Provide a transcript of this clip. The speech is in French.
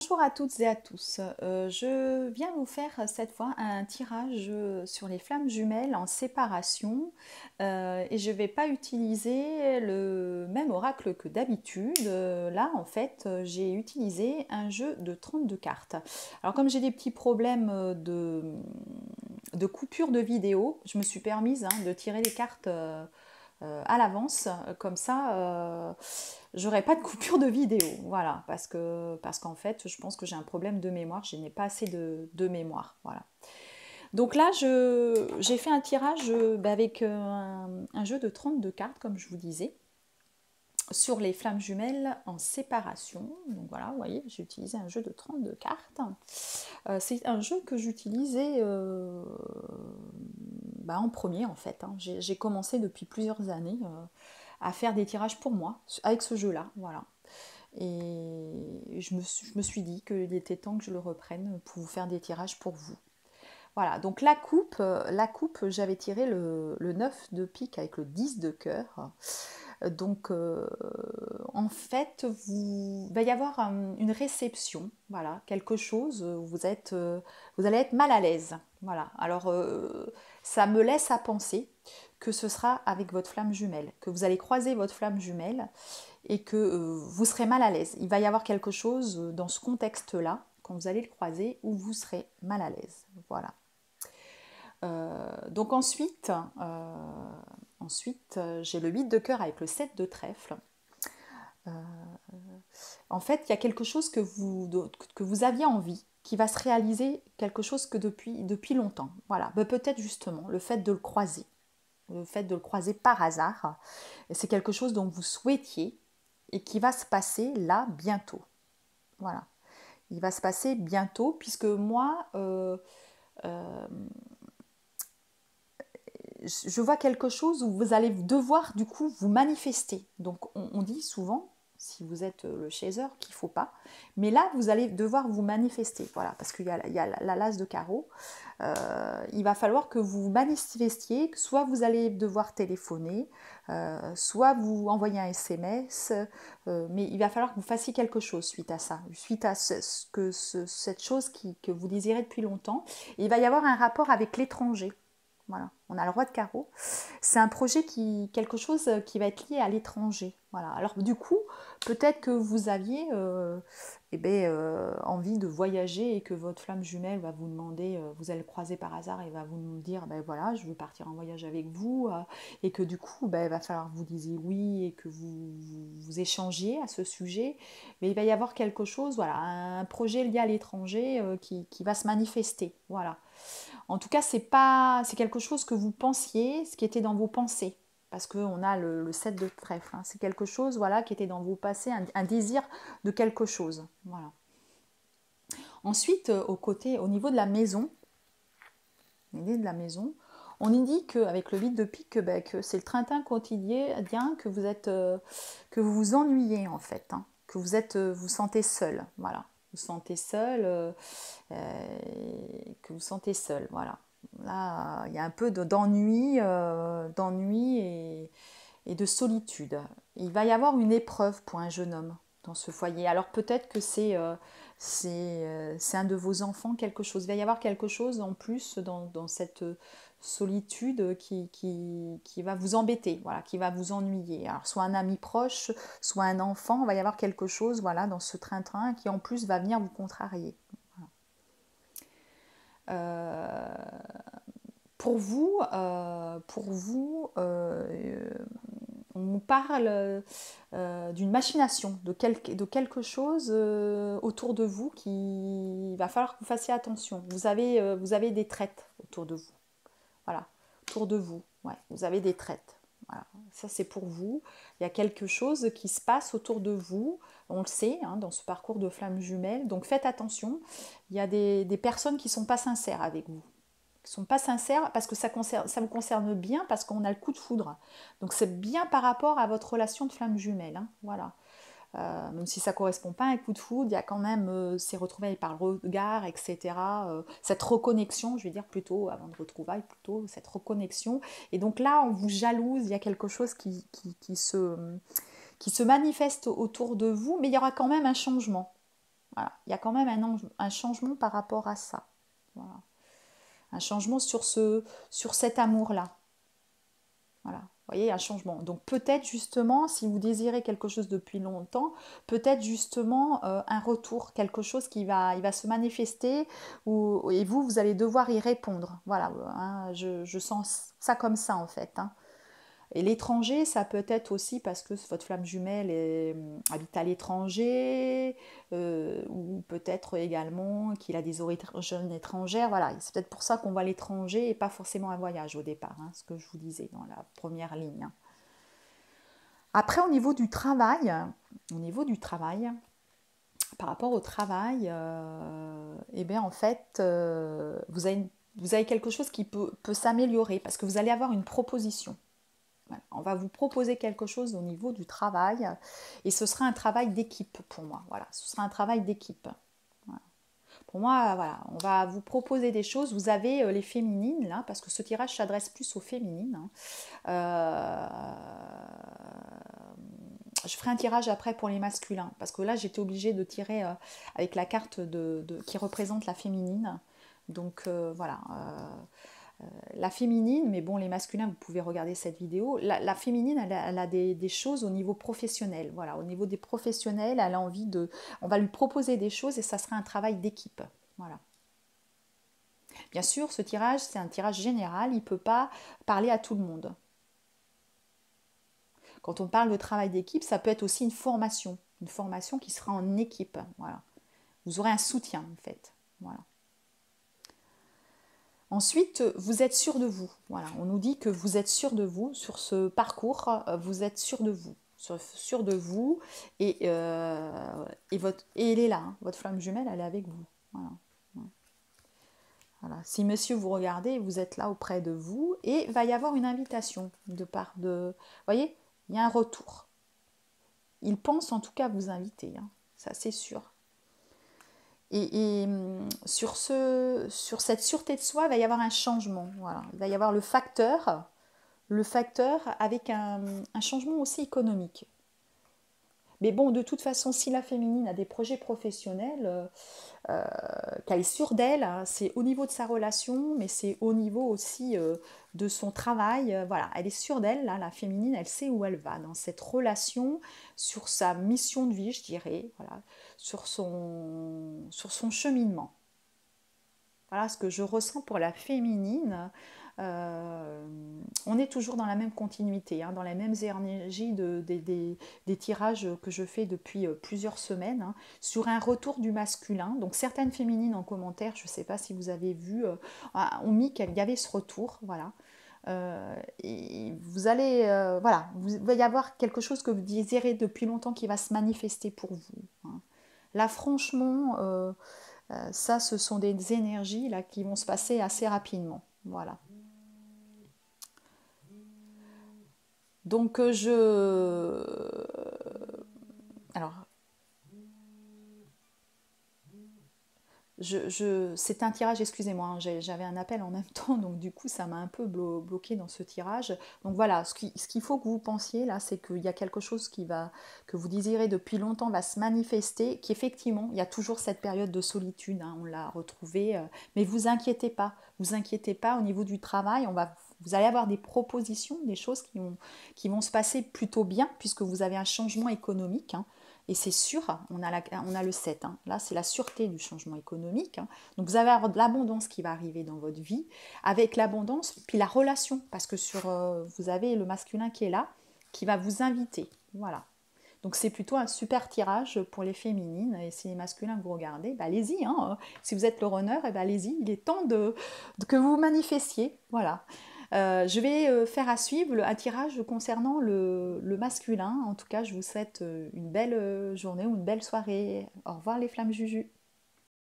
Bonjour à toutes et à tous. Je viens vous faire cette fois un tirage sur les flammes jumelles en séparation et je ne vais pas utiliser le même oracle que d'habitude. Là, en fait, j'ai utilisé un jeu de 32 cartes. Alors, comme j'ai des petits problèmes de coupure de vidéo, je me suis permise de tirer les cartes à l'avance, comme ça j'aurai pas de coupure de vidéo, voilà, parce qu'en fait je pense que j'ai un problème de mémoire, je n'ai pas assez de mémoire, voilà. Donc là j'ai fait un tirage avec un jeu de 32 cartes comme je vous disais, sur les flammes jumelles en séparation. Donc voilà, vous voyez, j'ai utilisé un jeu de 32 cartes. C'est un jeu que j'utilisais en premier en fait, hein. J'ai commencé depuis plusieurs années à faire des tirages pour moi avec ce jeu-là, voilà. Et je me suis dit qu'il était temps que je le reprenne pour vous faire des tirages pour vous. Voilà, donc la coupe j'avais tiré le 9 de pique avec le 10 de cœur. Donc, en fait, il va y avoir une réception, voilà, quelque chose, vous allez être mal à l'aise. Voilà, alors ça me laisse à penser que ce sera avec votre flamme jumelle, que vous allez croiser votre flamme jumelle et que vous serez mal à l'aise. Il va y avoir quelque chose dans ce contexte-là, quand vous allez le croiser, où vous serez mal à l'aise. Voilà. Donc ensuite, j'ai le 8 de cœur avec le 7 de trèfle. Euh, En fait, il y a quelque chose que vous aviez envie, qui va se réaliser, quelque chose que depuis longtemps. Voilà, peut-être justement le fait de le fait de le croiser par hasard, c'est quelque chose dont vous souhaitiez et qui va se passer là bientôt. Voilà, il va se passer bientôt puisque moi, euh, je vois quelque chose où vous allez devoir du coup vous manifester. Donc on dit souvent, si vous êtes le chaser, qu'il ne faut pas. Mais là, vous allez devoir vous manifester. Voilà, parce qu'il y a la l'as de carreau. Il va falloir que vous vous manifestiez, que soit vous allez devoir téléphoner, soit vous envoyer un SMS, mais il va falloir que vous fassiez quelque chose suite à ça, suite à cette chose que vous désirez depuis longtemps. Et il va y avoir un rapport avec l'étranger. Voilà, on a le roi de carreau. C'est un projet quelque chose qui va être lié à l'étranger. Voilà. Alors du coup, peut-être que vous aviez envie de voyager et que votre flamme jumelle va vous demander, vous allez le croiser par hasard et va vous dire, ben voilà, je veux partir en voyage avec vous, et que du coup, il va falloir que vous disiez oui et que vous échangiez à ce sujet. Mais il va y avoir quelque chose, voilà, un projet lié à l'étranger qui va se manifester. Voilà. En tout cas, c'est quelque chose que vous pensiez, ce qui était dans vos pensées. Parce qu'on a le 7 de trèfle. Hein. C'est quelque chose voilà, qui était dans vos pensées, un désir de quelque chose. Voilà. Ensuite, au niveau de la maison, on indique avec le 8 de pique que c'est le train-train quotidien, que vous vous ennuyez en fait, hein, que vous sentez seul, voilà, vous sentez seul, que vous sentez seul, voilà. Là, il y a un peu d'ennui et de solitude. Il va y avoir une épreuve pour un jeune homme dans ce foyer. Alors peut-être que c'est un de vos enfants, quelque chose. Il va y avoir quelque chose en plus dans cette solitude qui va vous embêter, voilà, qui va vous ennuyer. Alors soit un ami proche, soit un enfant, il va y avoir quelque chose voilà, dans ce train-train qui en plus va venir vous contrarier. Euh, pour vous, on nous parle d'une machination, de quelque chose autour de vous qui va falloir que vous fassiez attention. Vous avez des traites autour de vous. Voilà, autour de vous. Ouais, vous avez des traites. Voilà. Ça, c'est pour vous. Il y a quelque chose qui se passe autour de vous. On le sait hein, dans ce parcours de flammes jumelles. Donc faites attention. Il y a des personnes qui ne sont pas sincères avec vous, qui sont pas sincères parce que ça vous concerne bien parce qu'on a le coup de foudre. Donc c'est bien par rapport à votre relation de flamme jumelle. Hein, voilà. Même si ça ne correspond pas à un coup de foudre, il y a quand même ces retrouvailles par le regard, etc. Cette reconnexion, je vais dire plutôt, avant de retrouvailles, plutôt cette reconnexion. Et donc là, on vous jalouse, il y a quelque chose qui se manifeste autour de vous, mais il y aura quand même un changement. Voilà. Il y a quand même un changement par rapport à ça. Voilà. Un changement sur cet amour-là. Voilà. Vous voyez, un changement. Donc peut-être justement, si vous désirez quelque chose depuis longtemps, peut-être justement un retour, quelque chose il va se manifester et vous allez devoir y répondre. Voilà, hein, je sens ça comme ça en fait, hein. Et l'étranger, ça peut être aussi parce que votre flamme jumelle habite à l'étranger, ou peut-être également qu'il a des origines étrangères. Voilà, c'est peut-être pour ça qu'on va à l'étranger et pas forcément un voyage au départ, hein, ce que je vous disais dans la première ligne, hein. Après, au niveau du travail, par rapport au travail, eh bien en fait, vous avez quelque chose qui peut s'améliorer parce que vous allez avoir une proposition. Voilà. On va vous proposer quelque chose au niveau du travail et ce sera un travail d'équipe pour moi. Voilà, ce sera un travail d'équipe. Voilà. Pour moi, voilà, on va vous proposer des choses. Vous avez les féminines là, parce que ce tirage s'adresse plus aux féminines, hein. Je ferai un tirage après pour les masculins parce que là j'étais obligée de tirer avec la carte qui représente la féminine. Donc voilà. La féminine, mais bon, les masculins, vous pouvez regarder cette vidéo. La féminine, elle a des choses au niveau professionnel. Voilà, au niveau des professionnels, elle a envie de. On va lui proposer des choses et ça sera un travail d'équipe. Voilà. Bien sûr, ce tirage, c'est un tirage général. Il ne peut pas parler à tout le monde. Quand on parle de travail d'équipe, ça peut être aussi une formation qui sera en équipe. Voilà. Vous aurez un soutien, en fait. Voilà. Ensuite, vous êtes sûr de vous. Voilà, on nous dit que vous êtes sûr de vous sur ce parcours. Vous êtes sûr de vous, sûr de vous, et elle est là, hein. Votre flamme jumelle, elle est avec vous. Voilà. Voilà. Si monsieur vous regardez, vous êtes là auprès de vous et il va y avoir une invitation de part de. Vous voyez, il y a un retour. Il pense en tout cas vous inviter, hein. Ça c'est sûr. Et sur cette sûreté de soi, il va y avoir un changement. Voilà. Il va y avoir le facteur avec un changement aussi économique. Mais bon, de toute façon, si la féminine a des projets professionnels, qu'elle est sûre d'elle, hein, c'est au niveau de sa relation, mais c'est au niveau aussi de son travail. Voilà, elle est sûre d'elle, là, la féminine, elle sait où elle va dans cette relation, sur sa mission de vie, je dirais, voilà, sur son cheminement. Voilà ce que je ressens pour la féminine. Euh, on est toujours dans la même continuité, hein, dans les mêmes énergies des tirages que je fais depuis plusieurs semaines, hein, sur un retour du masculin. Donc certaines féminines en commentaire, je ne sais pas si vous avez vu, ont mis qu'il y avait ce retour. Voilà. Et vous allez, voilà, il va y avoir quelque chose que vous désirez depuis longtemps qui va se manifester pour vous, hein. Là, franchement, ça, ce sont des énergies là qui vont se passer assez rapidement. Voilà. Donc alors c'est un tirage, excusez-moi, hein, j'avais un appel en même temps, donc du coup ça m'a un peu bloqué dans ce tirage. Donc voilà, ce qu'il faut que vous pensiez là, c'est qu'il y a quelque chose que vous désirez depuis longtemps va se manifester, qu'effectivement il y a toujours cette période de solitude, hein, on l'a retrouvée, mais vous inquiétez pas au niveau du travail, vous allez avoir des propositions, des choses qui vont se passer plutôt bien puisque vous avez un changement économique, hein. Et c'est sûr, on a le 7, hein. Là, c'est la sûreté du changement économique, hein. Donc, vous allez avoir de l'abondance qui va arriver dans votre vie. Avec l'abondance, puis la relation, parce que vous avez le masculin qui est là, qui va vous inviter. Voilà. Donc, c'est plutôt un super tirage pour les féminines. Et si les masculins que vous regardez, bah, allez-y, hein. Si vous êtes le runner, eh ben, allez-y. Il est temps que vous vous manifestiez. Voilà. Je vais faire à suivre un tirage concernant le masculin. En tout cas, je vous souhaite une belle journée ou une belle soirée. Au revoir les flammes Juju.